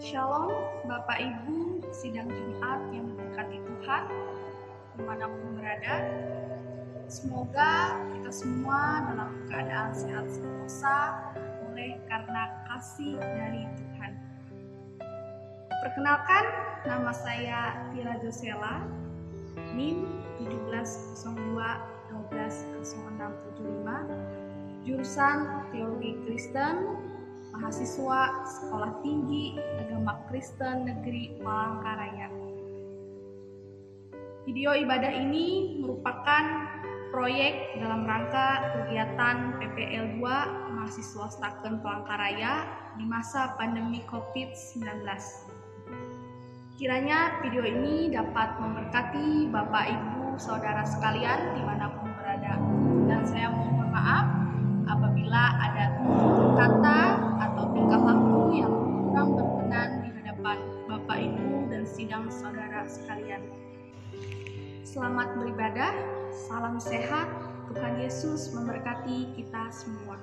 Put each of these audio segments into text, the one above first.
Shalom, Bapak Ibu, sidang Jumat yang diberkati Tuhan, dimanapun berada. Semoga kita semua dalam keadaan sehat sentosa oleh karena kasih dari Tuhan. Perkenalkan, nama saya Tira Josela, NIM 1702-120675, jurusan Teologi Kristen, mahasiswa Sekolah Tinggi Agama Kristen Negeri Palangkaraya. Video ibadah ini merupakan proyek dalam rangka kegiatan PPL 2 mahasiswa Staken Palangkaraya di masa pandemi COVID-19. Kiranya video ini dapat memberkati Bapak Ibu Saudara sekalian dimanapun berada. Dan saya mohon maaf apabila ada kata atau tingkah laku yang kurang berkenan di hadapan Bapak Ibu dan sidang saudara sekalian. Selamat beribadah, salam sehat, Tuhan Yesus memberkati kita semua.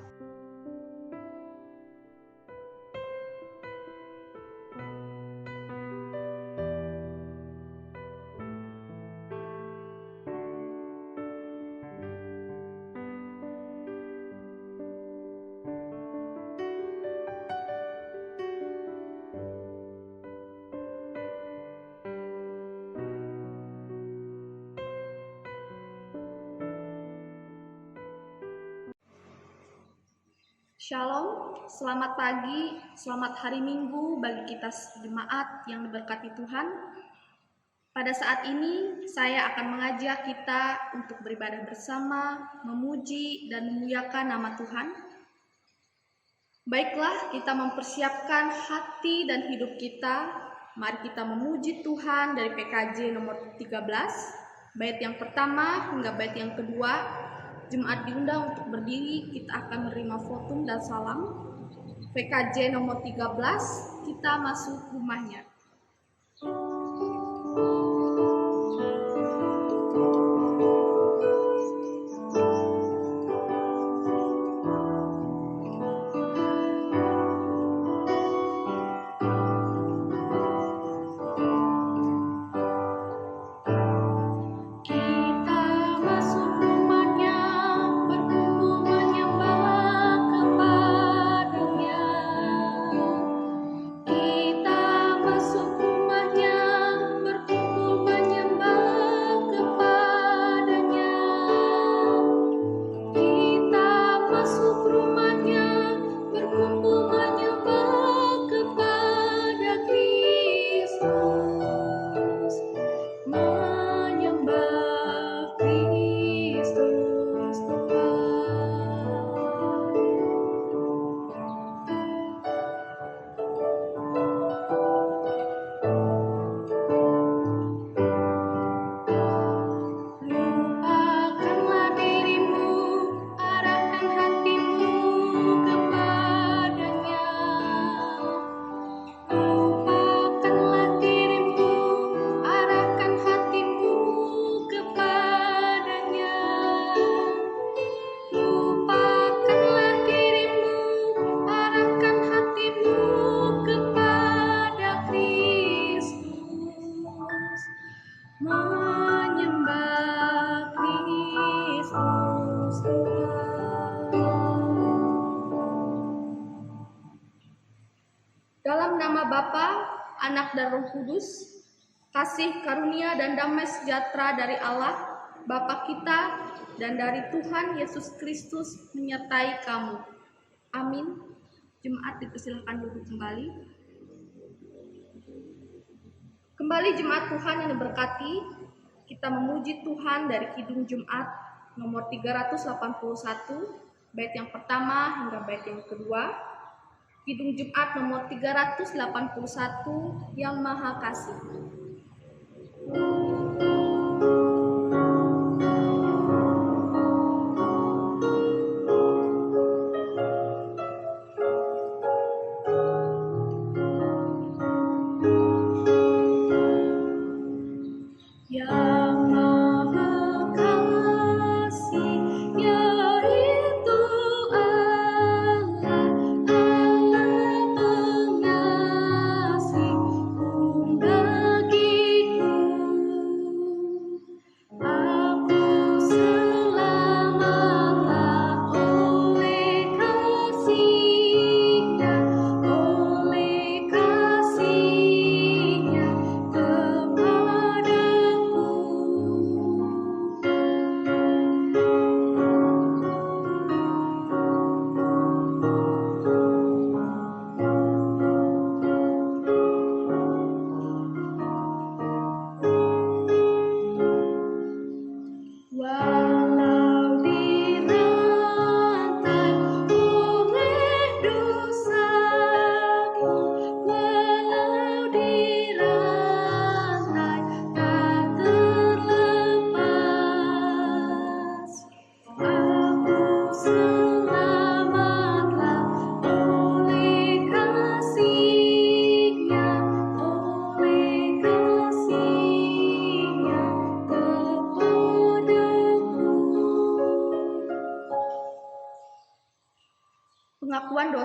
Shalom, selamat pagi, selamat hari Minggu bagi kita jemaat yang diberkati Tuhan. Pada saat ini saya akan mengajak kita untuk beribadah bersama, memuji dan memuliakan nama Tuhan. Baiklah, kita mempersiapkan hati dan hidup kita. Mari kita memuji Tuhan dari PKJ nomor 13, bait yang pertama hingga bait yang kedua. Jemaat diundang untuk berdiri, kita akan menerima votum dan salam. PKJ nomor 13, kita masuk rumahnya. Dalam nama Bapa, Anak dan Roh Kudus, kasih karunia dan damai sejahtera dari Allah, Bapa kita, dan dari Tuhan Yesus Kristus menyertai kamu. Amin. Jemaat dipersilakan duduk kembali. Kembali jemaat Tuhan yang diberkati, kita memuji Tuhan dari Kidung Jumat nomor 381, bait yang pertama hingga bait yang kedua. Kidung Jumat nomor 381 yang Maha Kasih. Kasih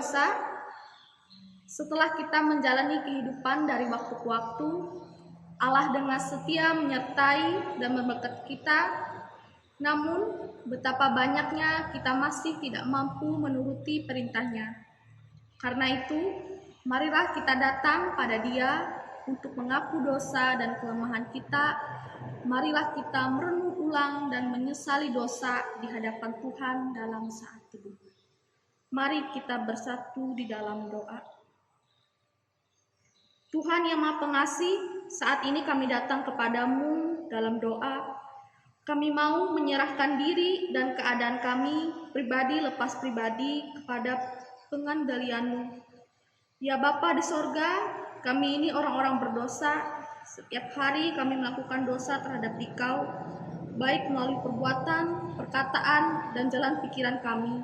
dosa, setelah kita menjalani kehidupan dari waktu ke waktu, Allah dengan setia menyertai dan memberkati kita. Namun, betapa banyaknya kita masih tidak mampu menuruti perintahnya. Karena itu, marilah kita datang pada Dia untuk mengaku dosa dan kelemahan kita. Marilah kita merenung ulang dan menyesali dosa di hadapan Tuhan dalam saat teduh. Mari kita bersatu di dalam doa. Tuhan yang Maha Pengasih, saat ini kami datang kepadamu dalam doa. Kami mau menyerahkan diri dan keadaan kami pribadi lepas pribadi kepada pengendalian-Mu. Ya Bapa di sorga, kami ini orang-orang berdosa. Setiap hari kami melakukan dosa terhadap Dikau, baik melalui perbuatan, perkataan, dan jalan pikiran kami.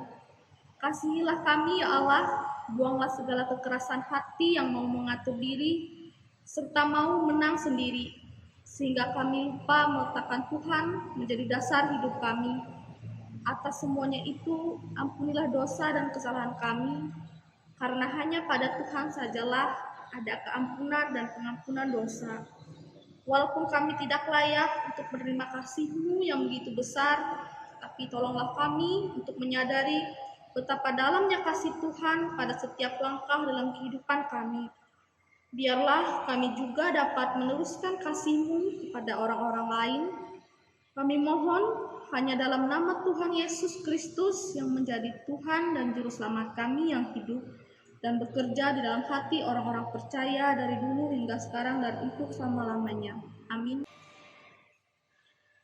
Kasihilah kami ya Allah, buanglah segala kekerasan hati yang mau mengatur diri, serta mau menang sendiri, sehingga kami lupa meletakkan Tuhan menjadi dasar hidup kami. Atas semuanya itu, ampunilah dosa dan kesalahan kami, karena hanya pada Tuhan sajalah ada keampunan dan pengampunan dosa. Walaupun kami tidak layak untuk menerima kasih-Mu yang begitu besar, tapi tolonglah kami untuk menyadari betapa dalamnya kasih Tuhan pada setiap langkah dalam kehidupan kami. Biarlah kami juga dapat meneruskan kasih-Mu kepada orang-orang lain. Kami mohon hanya dalam nama Tuhan Yesus Kristus yang menjadi Tuhan dan Juru Selamat kami yang hidup dan bekerja di dalam hati orang-orang percaya dari dulu hingga sekarang dan untuk selama-lamanya. Amin.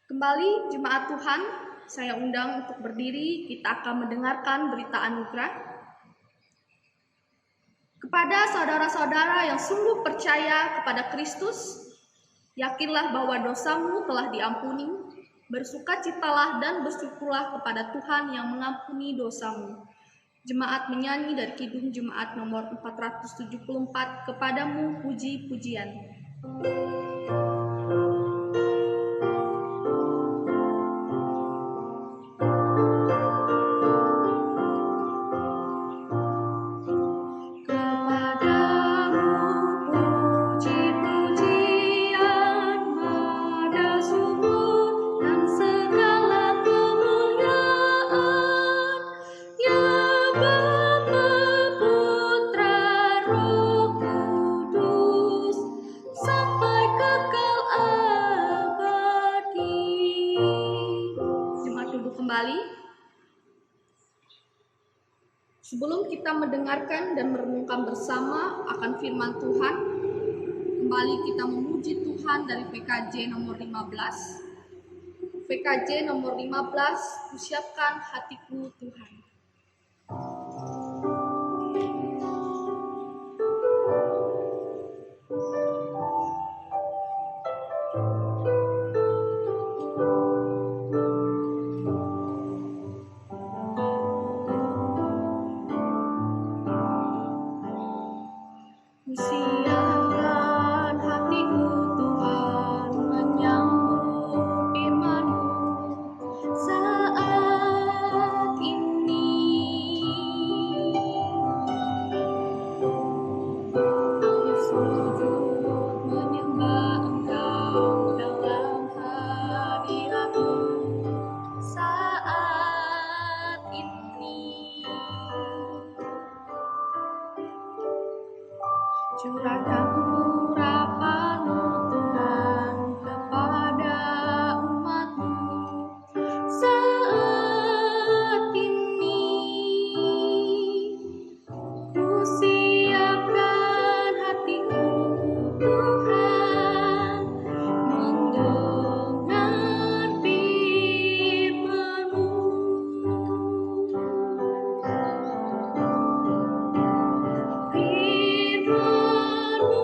Kembali jemaat Tuhan, saya undang untuk berdiri, kita akan mendengarkan berita anugerah. Kepada saudara-saudara yang sungguh percaya kepada Kristus, yakinlah bahwa dosamu telah diampuni, bersukacitalah dan bersyukurlah kepada Tuhan yang mengampuni dosamu. Jemaat menyanyi dari Kidung Jemaat nomor 474, Kepadamu puji-pujian. Sebelum kita mendengarkan dan merenungkan bersama akan firman Tuhan, kembali kita memuji Tuhan dari PKJ nomor 15. PKJ nomor 15, Kusiapkan hatiku Tuhan. Siapkan hatiku Tuhan menyambut firman-Mu saat ini. Aku sujud menyembah Engkau dalam hadirat-Mu saat ini. Curahkan urapan-Mu Tuhan kepada umat-Mu saat ini. Ku siapkan hatiku Tuhan mendengar firman-Mu. Firman-Mu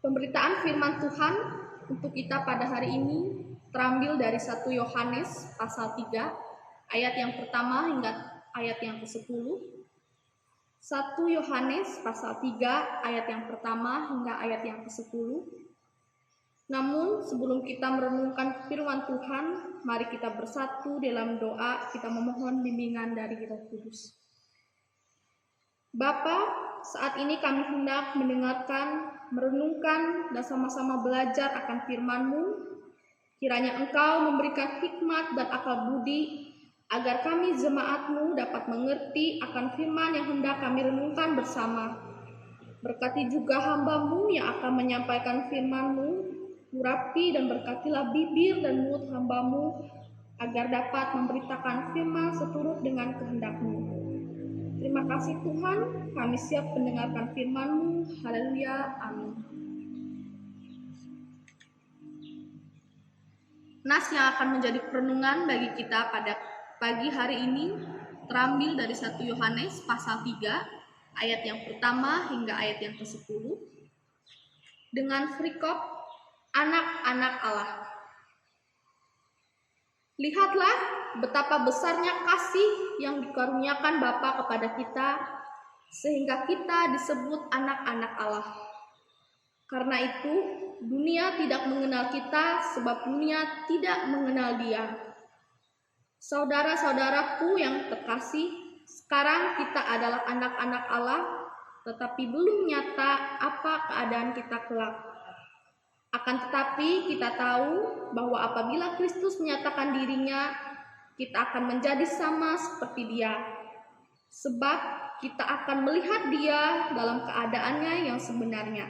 Pemberitaan firman Tuhan untuk kita pada hari ini terambil dari 1 Yohanes pasal 3 ayat yang pertama hingga ayat yang ke-10. 1 Yohanes pasal 3 ayat yang pertama hingga ayat yang ke-10. Namun sebelum kita merenungkan firman Tuhan, mari kita bersatu dalam doa, kita memohon bimbingan dari Roh Kudus. Bapa, saat ini kami hendak mendengarkan, merenungkan, dan sama-sama belajar akan firman-Mu. Kiranya Engkau memberikan hikmat dan akal budi, agar kami jemaat-Mu dapat mengerti akan firman yang hendak kami renungkan bersama. Berkati juga hamba-Mu yang akan menyampaikan firman-Mu, urapi dan berkatilah bibir dan mulut hamba-Mu, agar dapat memberitakan firman seturut dengan kehendak-Mu. Terima kasih Tuhan, kami siap mendengarkan firman-Mu. Haleluya, amin. Nas yang akan menjadi perenungan bagi kita pada pagi hari ini terambil dari 1 Yohanes pasal 3 ayat yang pertama hingga ayat yang ke-10 dengan perikop anak-anak Allah. Lihatlah betapa besarnya kasih yang dikaruniakan Bapa kepada kita, sehingga kita disebut anak-anak Allah. Karena itu, dunia tidak mengenal kita, sebab dunia tidak mengenal Dia. Saudara-saudaraku yang terkasih, sekarang kita adalah anak-anak Allah, tetapi belum nyata apa keadaan kita kelak. Akan tetapi kita tahu bahwa apabila Kristus menyatakan dirinya, kita akan menjadi sama seperti Dia. Sebab kita akan melihat Dia dalam keadaannya yang sebenarnya.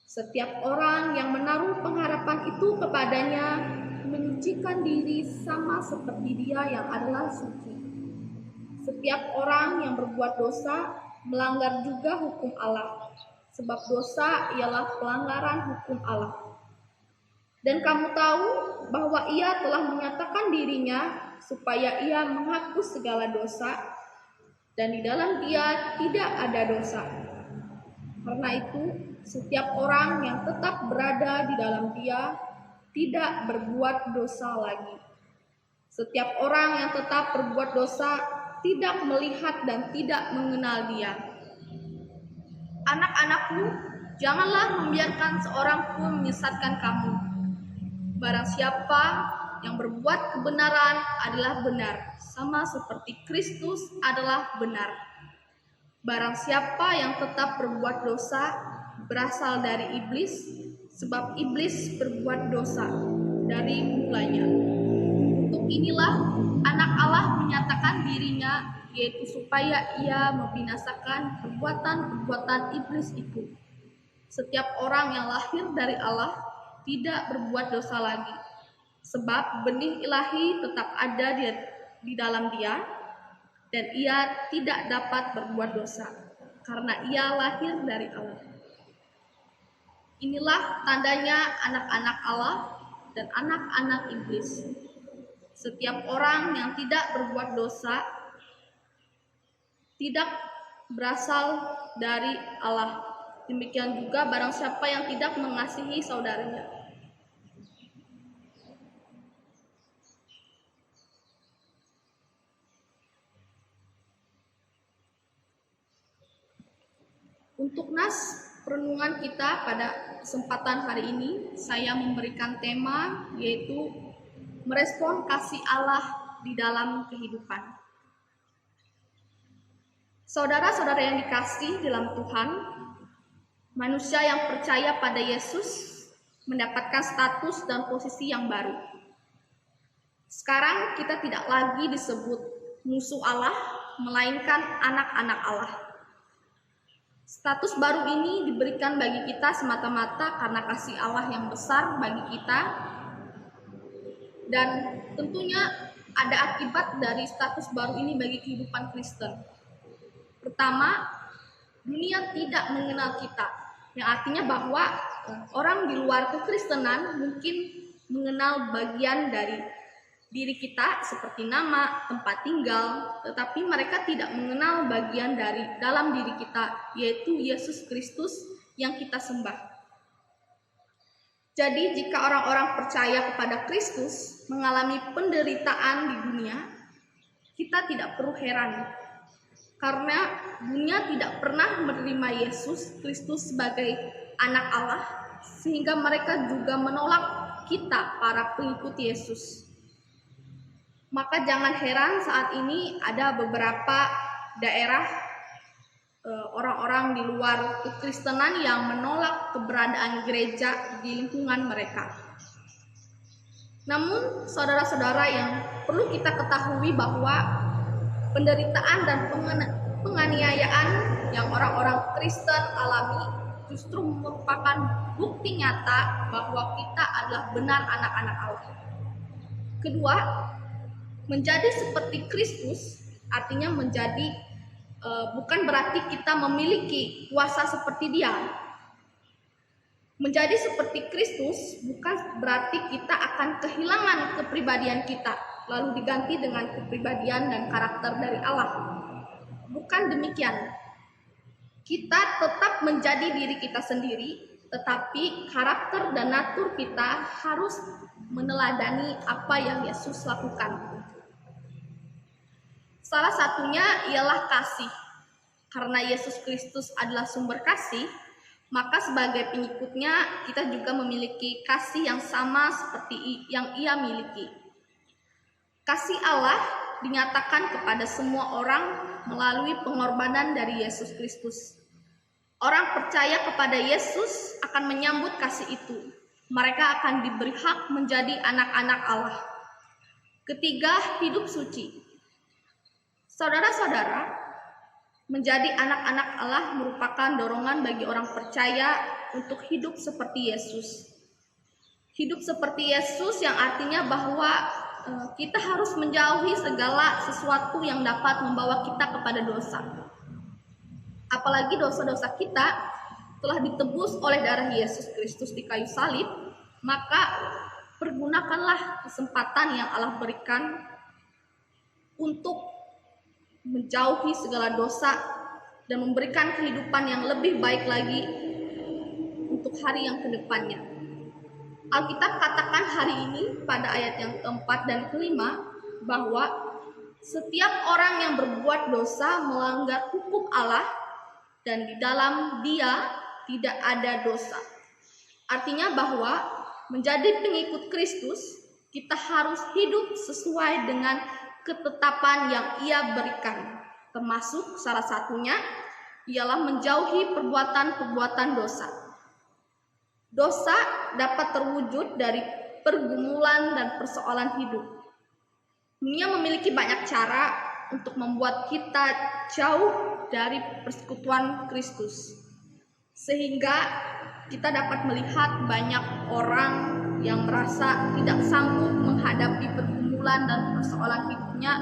Setiap orang yang menaruh pengharapan itu kepadanya menyucikan diri sama seperti Dia yang adalah suci. Setiap orang yang berbuat dosa melanggar juga hukum Allah. Sebab dosa ialah pelanggaran hukum Allah. Dan kamu tahu bahwa Ia telah menyatakan dirinya supaya Ia menghapus segala dosa, dan di dalam Dia tidak ada dosa. Karena itu, setiap orang yang tetap berada di dalam Dia tidak berbuat dosa lagi. Setiap orang yang tetap berbuat dosa tidak melihat dan tidak mengenal Dia. Anak-anakku, janganlah membiarkan seorang pun menyesatkan kamu. Barang siapa yang berbuat kebenaran adalah benar, sama seperti Kristus adalah benar. Barang siapa yang tetap berbuat dosa berasal dari iblis, sebab iblis berbuat dosa dari mulanya. Untuk inilah anak Allah menyatakan dirinya, yaitu supaya Ia membinasakan perbuatan-perbuatan iblis itu. Setiap orang yang lahir dari Allah tidak berbuat dosa lagi, sebab benih ilahi tetap ada di dalam Dia, dan Ia tidak dapat berbuat dosa, karena Ia lahir dari Allah. Inilah tandanya anak-anak Allah dan anak-anak iblis. Setiap orang yang tidak berbuat dosa tidak berasal dari Allah. Demikian juga barang siapa yang tidak mengasihi saudaranya. Untuk nas renungan kita pada kesempatan hari ini, saya memberikan tema yaitu merespon kasih Allah di dalam kehidupan. Saudara-saudara yang dikasihi dalam Tuhan, manusia yang percaya pada Yesus mendapatkan status dan posisi yang baru. Sekarang kita tidak lagi disebut musuh Allah, melainkan anak-anak Allah. Status baru ini diberikan bagi kita semata-mata karena kasih Allah yang besar bagi kita, dan tentunya ada akibat dari status baru ini bagi kehidupan Kristen. Pertama, dunia tidak mengenal kita, yang artinya bahwa orang di luar kekristenan mungkin mengenal bagian dari diri kita seperti nama, tempat tinggal, tetapi mereka tidak mengenal bagian dari dalam diri kita, yaitu Yesus Kristus yang kita sembah. Jadi jika orang-orang percaya kepada Kristus mengalami penderitaan di dunia, kita tidak perlu heran. Karena dunia tidak pernah menerima Yesus Kristus sebagai anak Allah, sehingga mereka juga menolak kita para pengikut Yesus. Maka jangan heran saat ini ada beberapa daerah orang-orang di luar kekristenan yang menolak keberadaan gereja di lingkungan mereka. Namun saudara-saudara, yang perlu kita ketahui bahwa penderitaan dan penganiayaan yang orang-orang Kristen alami justru merupakan bukti nyata bahwa kita adalah benar anak-anak Allah. Kedua, menjadi seperti Kristus artinya menjadi bukan berarti kita memiliki kuasa seperti Dia. Menjadi seperti Kristus bukan berarti kita akan kehilangan kepribadian kita lalu diganti dengan kepribadian dan karakter dari Allah. Bukan demikian. Kita tetap menjadi diri kita sendiri, tetapi karakter dan natur kita harus meneladani apa yang Yesus lakukan. Salah satunya ialah kasih. Karena Yesus Kristus adalah sumber kasih, maka sebagai pengikutnya kita juga memiliki kasih yang sama seperti yang Ia miliki. Kasih Allah dinyatakan kepada semua orang melalui pengorbanan dari Yesus Kristus. Orang percaya kepada Yesus akan menyambut kasih itu. Mereka akan diberi hak menjadi anak-anak Allah. Ketiga, hidup suci. Saudara-saudara, menjadi anak-anak Allah merupakan dorongan bagi orang percaya untuk hidup seperti Yesus. Hidup seperti Yesus yang artinya bahwa kita harus menjauhi segala sesuatu yang dapat membawa kita kepada dosa. Apalagi dosa-dosa kita telah ditebus oleh darah Yesus Kristus di kayu salib, maka pergunakanlah kesempatan yang Allah berikan untuk menjauhi segala dosa dan memberikan kehidupan yang lebih baik lagi untuk hari yang kedepannya. Alkitab katakan hari ini pada ayat yang keempat dan kelima bahwa setiap orang yang berbuat dosa melanggar hukum Allah dan di dalam Dia tidak ada dosa. Artinya bahwa menjadi pengikut Kristus kita harus hidup sesuai dengan ketetapan yang Ia berikan, termasuk salah satunya ialah menjauhi perbuatan-perbuatan dosa. Dosa dapat terwujud dari pergumulan dan persoalan hidup. Dunia memiliki banyak cara untuk membuat kita jauh dari persekutuan Kristus, sehingga kita dapat melihat banyak orang yang merasa tidak sanggup menghadapi pergumulan dan persoalan hidupnya,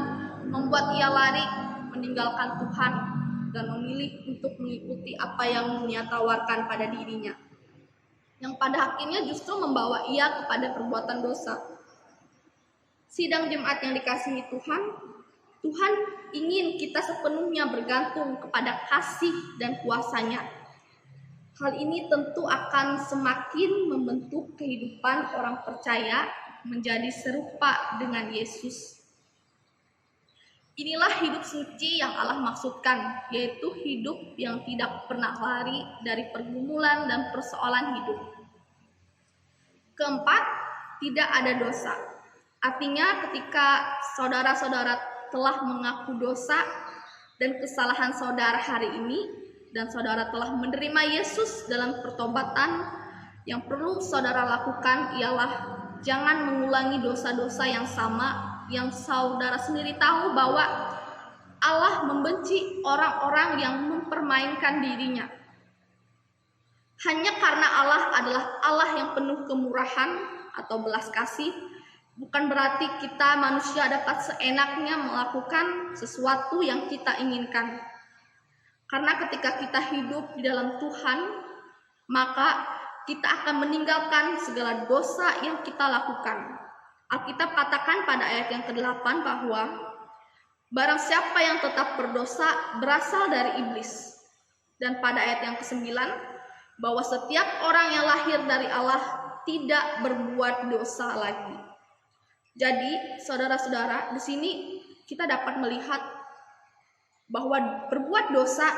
membuat ia lari meninggalkan Tuhan dan memilih untuk mengikuti apa yang Dunia tawarkan pada dirinya, yang pada akhirnya justru membawa ia kepada perbuatan dosa. Sidang jemaat yang dikasihi Tuhan, Tuhan ingin kita sepenuhnya bergantung kepada kasih dan kuasa-Nya. Hal ini tentu akan semakin membentuk kehidupan orang percaya menjadi serupa dengan Yesus. Inilah hidup suci yang Allah maksudkan, yaitu hidup yang tidak pernah lari dari pergumulan dan persoalan hidup. Keempat, tidak ada dosa. Artinya ketika saudara-saudara telah mengaku dosa dan kesalahan saudara hari ini, dan saudara telah menerima Yesus dalam pertobatan, yang perlu saudara lakukan ialah jangan mengulangi dosa-dosa yang sama yang saudara sendiri tahu bahwa Allah membenci orang-orang yang mempermainkan dirinya. Hanya karena Allah adalah Allah yang penuh kemurahan atau belas kasih, bukan berarti kita manusia dapat seenaknya melakukan sesuatu yang kita inginkan. Karena ketika kita hidup di dalam Tuhan, maka kita akan meninggalkan segala dosa yang kita lakukan. Alkitab katakan pada ayat yang ke-8 bahwa barang siapa yang tetap berdosa berasal dari iblis. Dan pada ayat yang ke-9 bahwa setiap orang yang lahir dari Allah tidak berbuat dosa lagi. Jadi, saudara-saudara, di sini kita dapat melihat bahwa berbuat dosa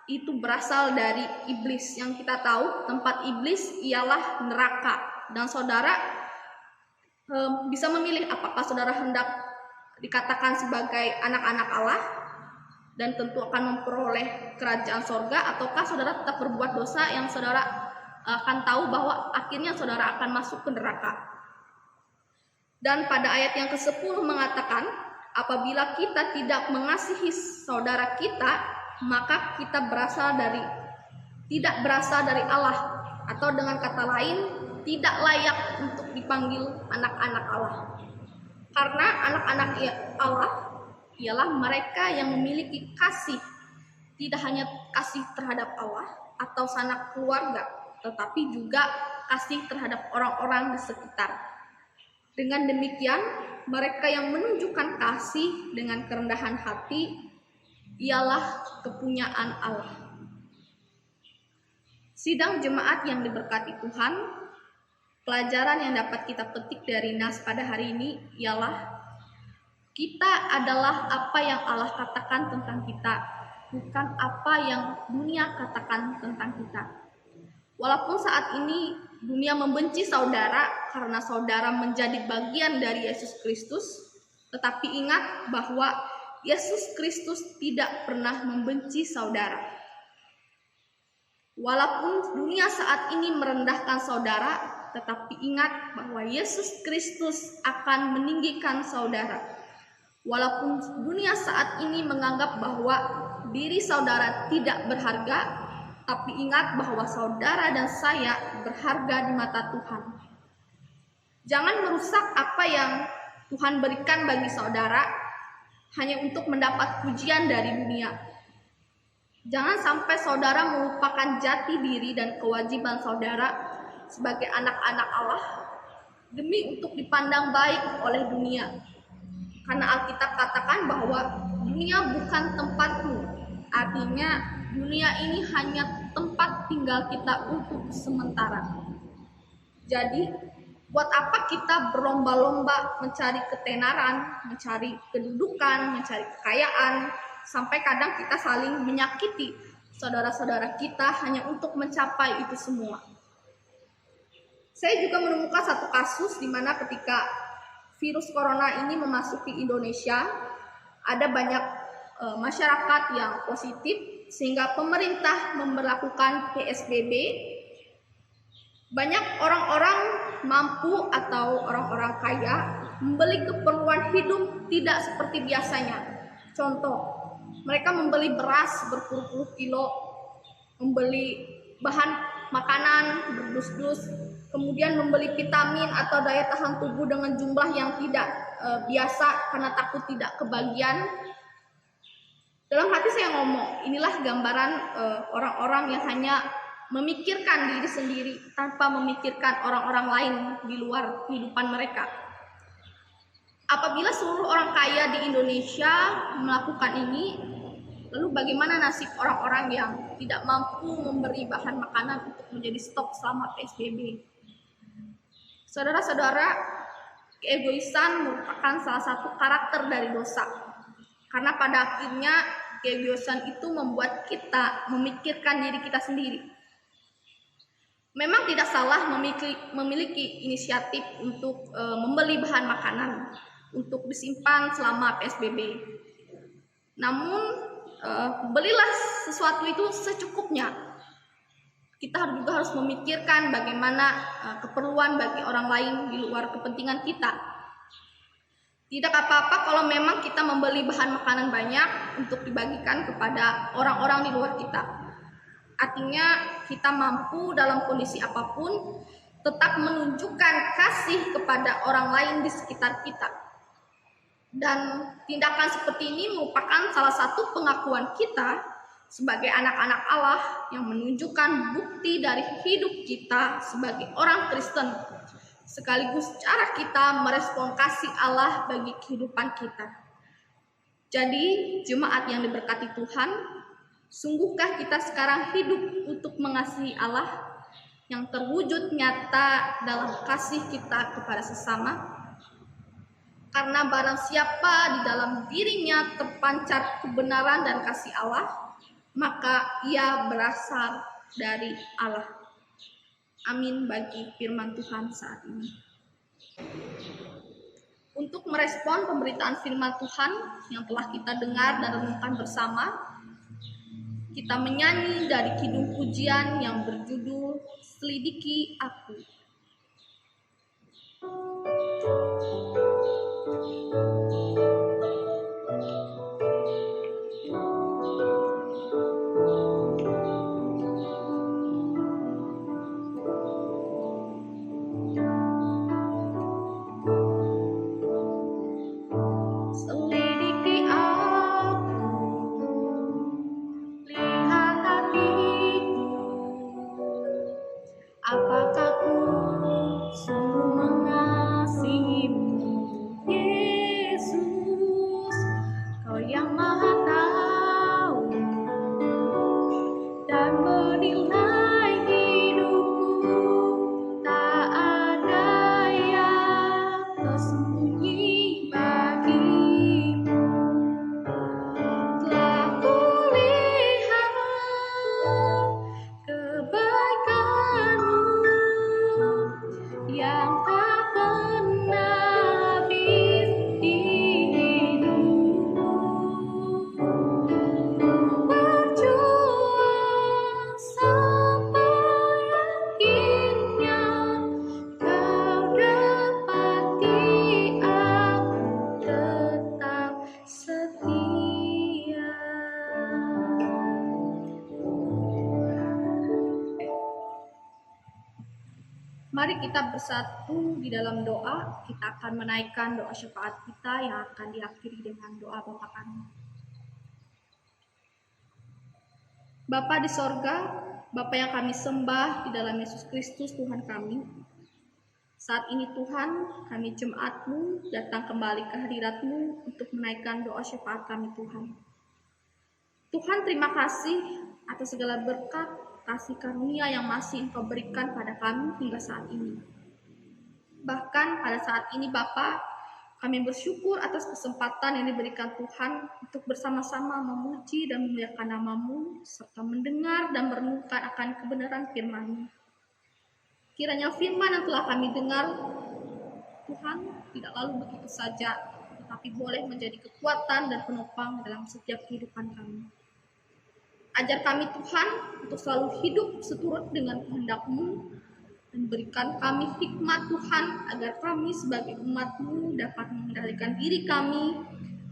itu berasal dari iblis. Yang kita tahu tempat iblis ialah neraka. Dan saudara bisa memilih apakah saudara hendak dikatakan sebagai anak-anak Allah dan tentu akan memperoleh kerajaan sorga, ataukah saudara tetap berbuat dosa yang saudara akan tahu bahwa akhirnya saudara akan masuk ke neraka. Dan pada ayat yang ke-10 mengatakan, apabila kita tidak mengasihi saudara kita, maka kita tidak berasal dari Allah, atau dengan kata lain, tidak layak untuk dipanggil anak-anak Allah. Karena anak-anak Allah ialah mereka yang memiliki kasih, tidak hanya kasih terhadap Allah atau sanak keluarga, tetapi juga kasih terhadap orang-orang di sekitar. Dengan demikian, mereka yang menunjukkan kasih dengan kerendahan hati ialah kepunyaan Allah. Sidang jemaat yang diberkati Tuhan, pelajaran yang dapat kita petik dari nas pada hari ini ialah kita adalah apa yang Allah katakan tentang kita, bukan apa yang dunia katakan tentang kita. Walaupun saat ini dunia membenci saudara karena saudara menjadi bagian dari Yesus Kristus, tetapi ingat bahwa Yesus Kristus tidak pernah membenci saudara. Walaupun dunia saat ini merendahkan saudara, tetapi ingat bahwa Yesus Kristus akan meninggikan saudara. Walaupun dunia saat ini menganggap bahwa diri saudara tidak berharga, tapi ingat bahwa saudara dan saya berharga di mata Tuhan. Jangan merusak apa yang Tuhan berikan bagi saudara hanya untuk mendapat pujian dari dunia. Jangan sampai saudara melupakan jati diri dan kewajiban saudara sebagai anak-anak Allah demi untuk dipandang baik oleh dunia. Karena Alkitab katakan bahwa dunia bukan tempatmu. Artinya dunia ini hanya tempat tinggal kita untuk sementara. Jadi, buat apa kita berlomba-lomba mencari ketenaran, mencari kedudukan, mencari kekayaan, sampai kadang kita saling menyakiti saudara-saudara kita hanya untuk mencapai itu semua. Saya juga menemukan satu kasus di mana ketika virus corona ini memasuki Indonesia, ada banyak masyarakat yang positif sehingga pemerintah memberlakukan PSBB. Banyak orang-orang mampu atau orang-orang kaya membeli keperluan hidup tidak seperti biasanya. Contoh, mereka membeli beras berpuluh-puluh kilo, membeli bahan makanan berdus-dus, kemudian membeli vitamin atau daya tahan tubuh dengan jumlah yang tidak biasa karena takut tidak kebagian. Dalam hati saya ngomong, inilah gambaran orang-orang yang hanya memikirkan diri sendiri tanpa memikirkan orang-orang lain di luar kehidupan mereka. Apabila seluruh orang kaya di Indonesia melakukan ini, lalu bagaimana nasib orang-orang yang tidak mampu memberi bahan makanan untuk menjadi stok selama PSBB? Saudara-saudara, keegoisan merupakan salah satu karakter dari dosa. Karena pada akhirnya keegoisan itu membuat kita memikirkan diri kita sendiri. Memang tidak salah memiliki inisiatif untuk membeli bahan makanan untuk disimpan selama PSBB. Namun belilah sesuatu itu secukupnya. Kita juga harus memikirkan bagaimana keperluan bagi orang lain di luar kepentingan kita. Tidak apa-apa kalau memang kita membeli bahan makanan banyak untuk dibagikan kepada orang-orang di luar kita. Artinya kita mampu dalam kondisi apapun tetap menunjukkan kasih kepada orang lain di sekitar kita. Dan tindakan seperti ini merupakan salah satu pengakuan kita sebagai anak-anak Allah yang menunjukkan bukti dari hidup kita sebagai orang Kristen, sekaligus cara kita merespon kasih Allah bagi kehidupan kita. Jadi, jemaat yang diberkati Tuhan, sungguhkah kita sekarang hidup untuk mengasihi Allah? yang terwujud nyata dalam kasih kita kepada sesama. Karena barang siapa di dalam dirinya terpancar kebenaran dan kasih Allah, maka ia berasal dari Allah. Amin bagi firman Tuhan saat ini. Untuk merespon pemberitaan firman Tuhan yang telah kita dengar dan renungkan bersama, kita menyanyi dari kidung pujian yang berjudul Selidiki Aku. Apakah ku sungguh mengasihimu, Yesus? Kau yang Maha Tahu dan menilai hidupku, tak ada yang tersembunyi bagimu. Telah kulihat kebaikanmu yang tak pernah habis di hidupku. Berjuang sampai akhirnya kau dapati aku tetap setia. Mari kita bersatu di dalam doa. Kita akan menaikkan doa syafaat kita yang akan diakhiri dengan doa Bapa kami. Bapa di sorga, Bapa yang kami sembah di dalam Yesus Kristus Tuhan kami. Saat ini Tuhan, kami jemaat-Mu datang kembali ke hadirat-Mu untuk menaikkan doa syafaat kami Tuhan. Tuhan, terima kasih atas segala berkat, kasih karunia yang masih Engkau berikan pada kami hingga saat ini. Bahkan pada saat ini Bapa, kami bersyukur atas kesempatan yang diberikan Tuhan untuk bersama-sama memuji dan memuliakan nama-Mu, serta mendengar dan merenungkan akan kebenaran firman-Mu. Kiranya firman yang telah kami dengar, Tuhan, tidak lalu begitu saja, tetapi boleh menjadi kekuatan dan penopang dalam setiap kehidupan kami. Ajar kami Tuhan untuk selalu hidup seturut dengan kehendak-Mu, dan berikan kami hikmat Tuhan agar kami sebagai umat-Mu dapat mengendalikan diri kami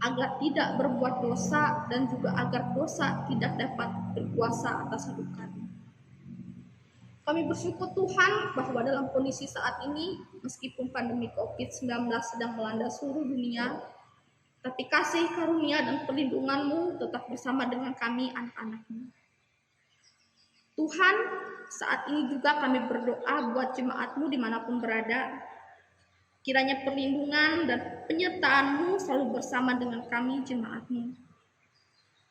agar tidak berbuat dosa dan juga agar dosa tidak dapat berkuasa atas hidup kami. Kami bersyukur Tuhan bahwa dalam kondisi saat ini, meskipun pandemi COVID-19 sedang melanda seluruh dunia, tapi kasih karunia dan perlindungan-Mu tetap bersama dengan kami anak-anak-Mu. Tuhan, saat ini juga kami berdoa buat jemaat-Mu dimanapun berada. Kiranya perlindungan dan penyertaan-Mu selalu bersama dengan kami jemaat-Mu.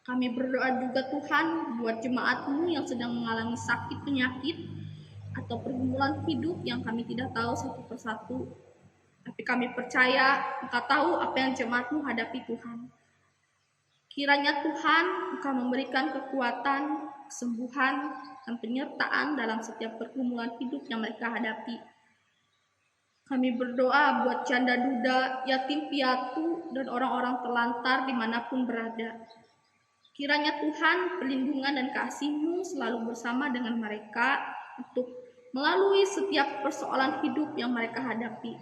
Kami berdoa juga Tuhan buat jemaat-Mu yang sedang mengalami sakit penyakit atau pergumulan hidup yang kami tidak tahu satu persatu. Tapi kami percaya Engkau tahu apa yang jemaat-Mu hadapi Tuhan. Kiranya Tuhan Engkau memberikan kekuatan, kesembuhan, dan penyertaan dalam setiap pergumulan hidup yang mereka hadapi. Kami berdoa buat janda duda, yatim piatu, dan orang-orang terlantar dimanapun berada. Kiranya Tuhan perlindungan dan kasih-Mu selalu bersama dengan mereka untuk melalui setiap persoalan hidup yang mereka hadapi.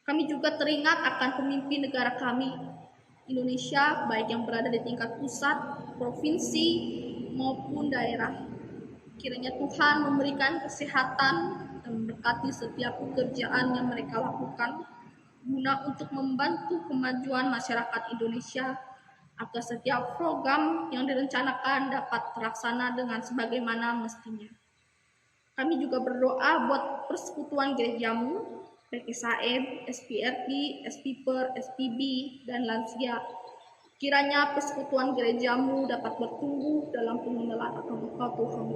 Kami juga teringat akan pemimpin negara kami, Indonesia, baik yang berada di tingkat pusat, provinsi, maupun daerah. Kiranya Tuhan memberikan kesehatan dan memberkati setiap pekerjaan yang mereka lakukan, guna untuk membantu kemajuan masyarakat Indonesia, agar setiap program yang direncanakan dapat terlaksana dengan sebagaimana mestinya. Kami juga berdoa buat persekutuan gereja-Mu, PKSAM, SPRT, SPPER, SPB, dan lansia. Kiranya persekutuan gereja-Mu dapat bertumbuh dalam pengenalan akan Engkau Tuhan.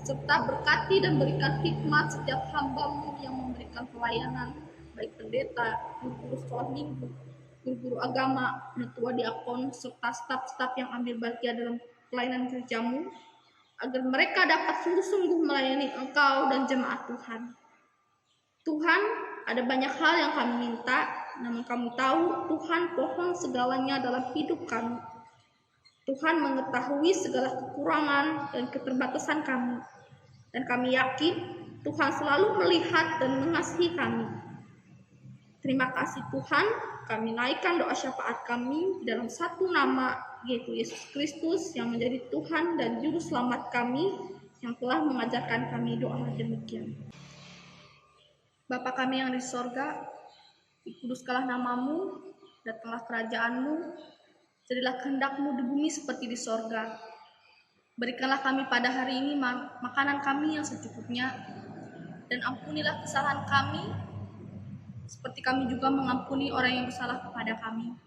serta berkati dan berikan hikmat setiap hamba-Mu yang memberikan pelayanan, baik pendeta, guru sekolah minggu, guru agama, ketua diakon, serta staf-staf yang ambil bagian dalam pelayanan gereja-Mu, agar mereka dapat sungguh-sungguh melayani Engkau dan jemaat Tuhan. Tuhan, ada banyak hal yang kami minta, namun kami tahu Tuhan pohon segalanya dalam hidup kami. Tuhan mengetahui segala kekurangan dan keterbatasan kami, dan kami yakin Tuhan selalu melihat dan mengasihi kami. Terima kasih Tuhan, kami naikkan doa syafaat kami dalam satu nama, yaitu Yesus Kristus yang menjadi Tuhan dan Juru Selamat kami, yang telah mengajarkan kami doa demikian. Bapa kami yang di sorga, dikuduskanlah nama-Mu, datanglah kerajaan-Mu, jadilah kehendak-Mu di bumi seperti di sorga. Berikanlah kami pada hari ini makanan kami yang secukupnya, dan ampunilah kesalahan kami, seperti kami juga mengampuni orang yang bersalah kepada kami.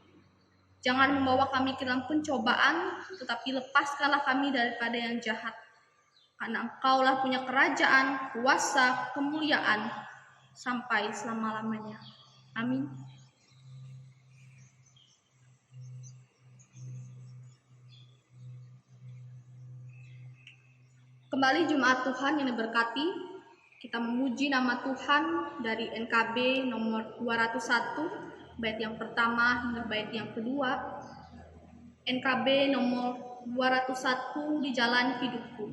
Jangan membawa kami ke dalam pencobaan, tetapi lepaskanlah kami daripada yang jahat. Karena Engkaulah punya kerajaan, kuasa, kemuliaan, sampai selama-lamanya. Amin. Kembali jemaat Tuhan yang diberkati, kita memuji nama Tuhan dari NKB nomor 201, bait yang pertama hingga bait yang kedua. NKB nomor 201, di jalan hidupku.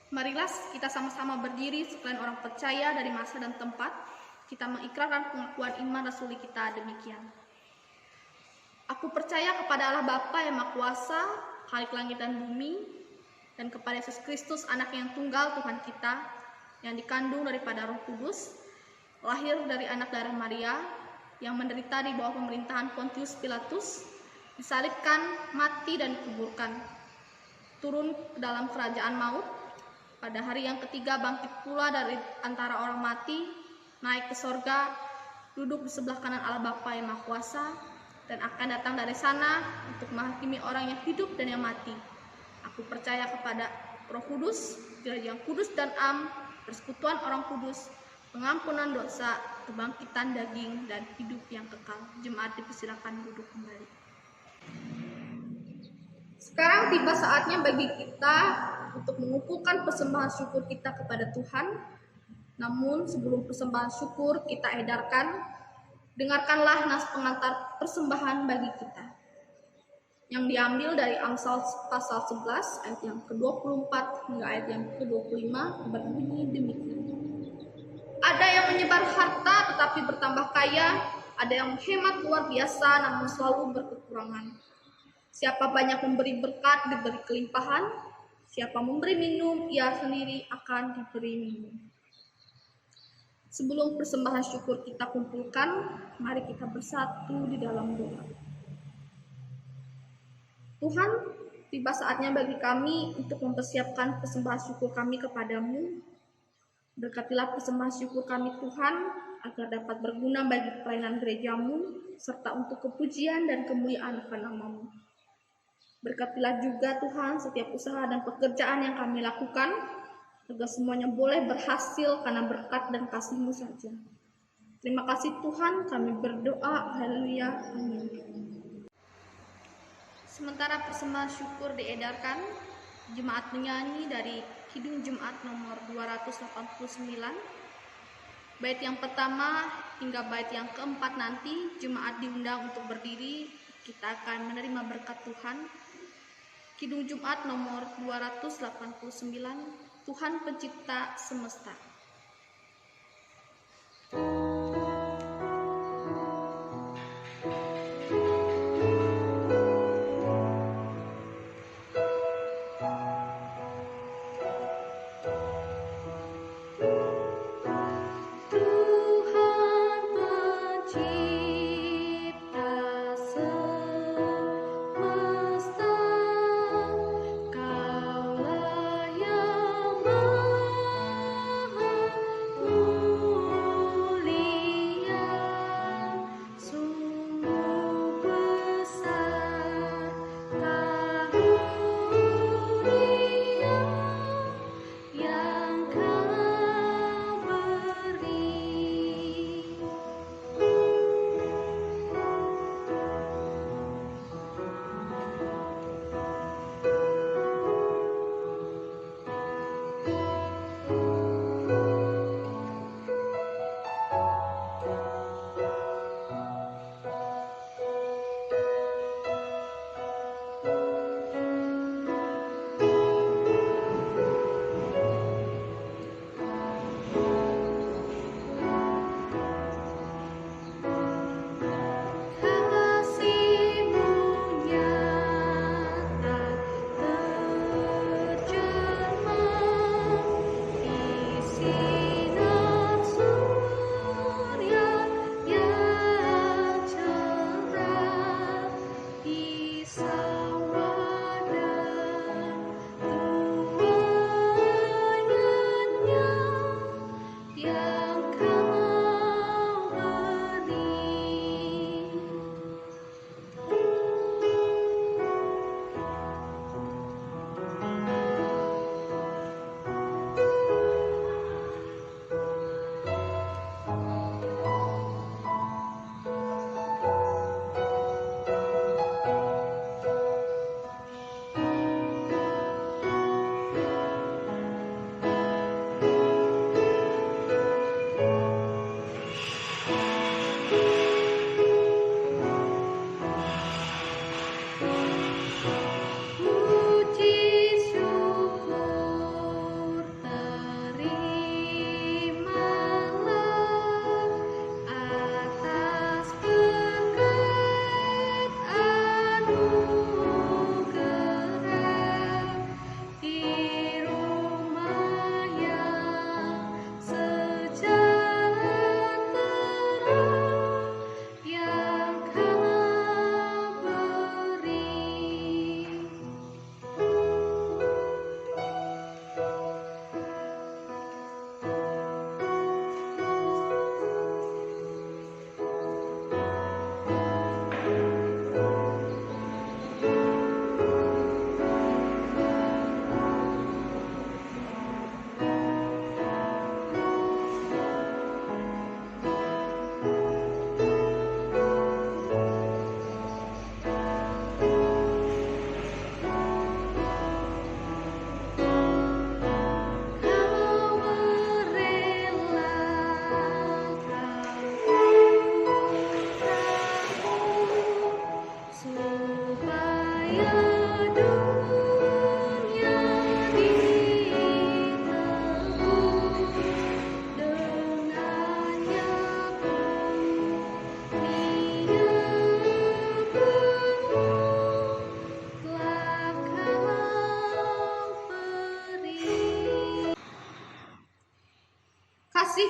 Marilah kita sama-sama berdiri sekalian orang percaya dari masa dan tempat. Kita mengikrarkan pengakuan iman rasuli kita demikian. Aku percaya kepada Allah Bapa yang Maha Kuasa, Khalik langit dan bumi, dan kepada Yesus Kristus, Anak yang tunggal Tuhan kita, yang dikandung daripada Roh Kudus, lahir dari anak darah Maria, yang menderita di bawah pemerintahan Pontius Pilatus, disalibkan, mati dan dikuburkan. turun ke dalam kerajaan maut. Pada hari yang ketiga bangkit pula dari antara orang mati, naik ke sorga, duduk di sebelah kanan Allah Bapa yang Maha Kuasa, dan akan datang dari sana untuk menghakimi orang yang hidup dan yang mati. Aku percaya kepada Roh Kudus, gereja yang kudus dan am, persekutuan orang kudus, pengampunan dosa, kebangkitan daging, dan hidup yang kekal. Jemaat dipersilakan duduk kembali. Sekarang tiba saatnya bagi kita untuk mengumpulkan persembahan syukur kita kepada Tuhan. Namun sebelum persembahan syukur kita edarkan, dengarkanlah nas pengantar persembahan bagi kita, yang diambil dari Amsal pasal 11 ayat yang ke-24 hingga ayat yang ke-25 berbunyi demikian. Ada yang menyebar harta tetapi bertambah kaya, ada yang menghemat luar biasa namun selalu berkekurangan. Siapa banyak memberi berkat diberi kelimpahan, siapa memberi minum ia sendiri akan diberi minum. Sebelum persembahan syukur kita kumpulkan, mari kita bersatu di dalam doa. Tuhan, tiba saatnya bagi kami untuk mempersiapkan persembahan syukur kami kepadamu. Berkatilah persembahan syukur kami Tuhan, agar dapat berguna bagi pelayanan gerejamu, serta untuk kepujian dan kemuliaan akan nama-Mu. Berkatilah juga Tuhan setiap usaha dan pekerjaan yang kami lakukan, agar semuanya boleh berhasil karena berkat dan kasih-Mu saja. Terima kasih Tuhan, kami berdoa, haleluya, amin. Sementara persembahan syukur diedarkan, jemaat menyanyi dari Kidung Jemaat nomor 289. Bait yang pertama hingga bait yang keempat nanti jemaat diundang untuk berdiri, kita akan menerima berkat Tuhan. Kidung Jumat nomor 289, Tuhan Pencipta Semesta. Kaulah yang maha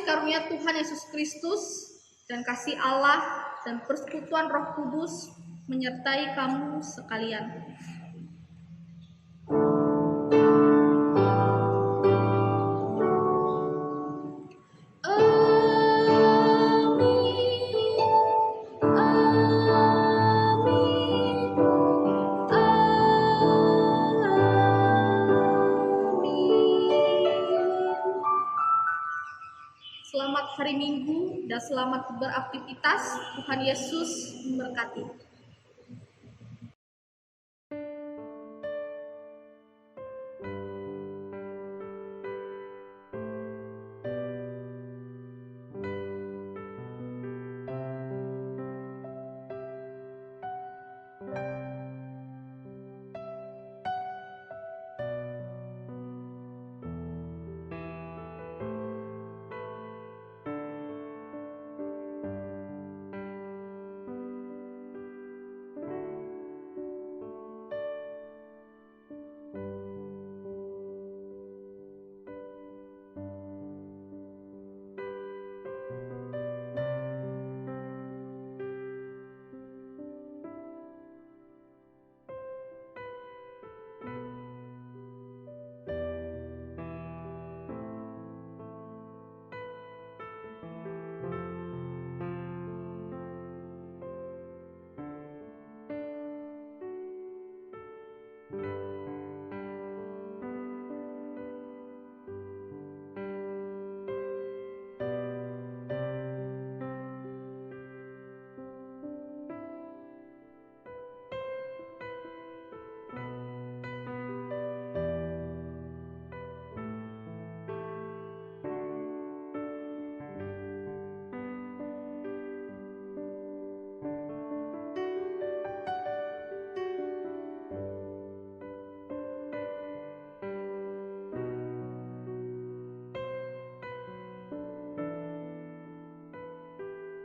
karunia Tuhan Yesus Kristus dan kasih Allah dan persekutuan Roh Kudus menyertai kamu sekalian. Selamat hari Minggu dan selamat beraktivitas. Tuhan Yesus memberkati.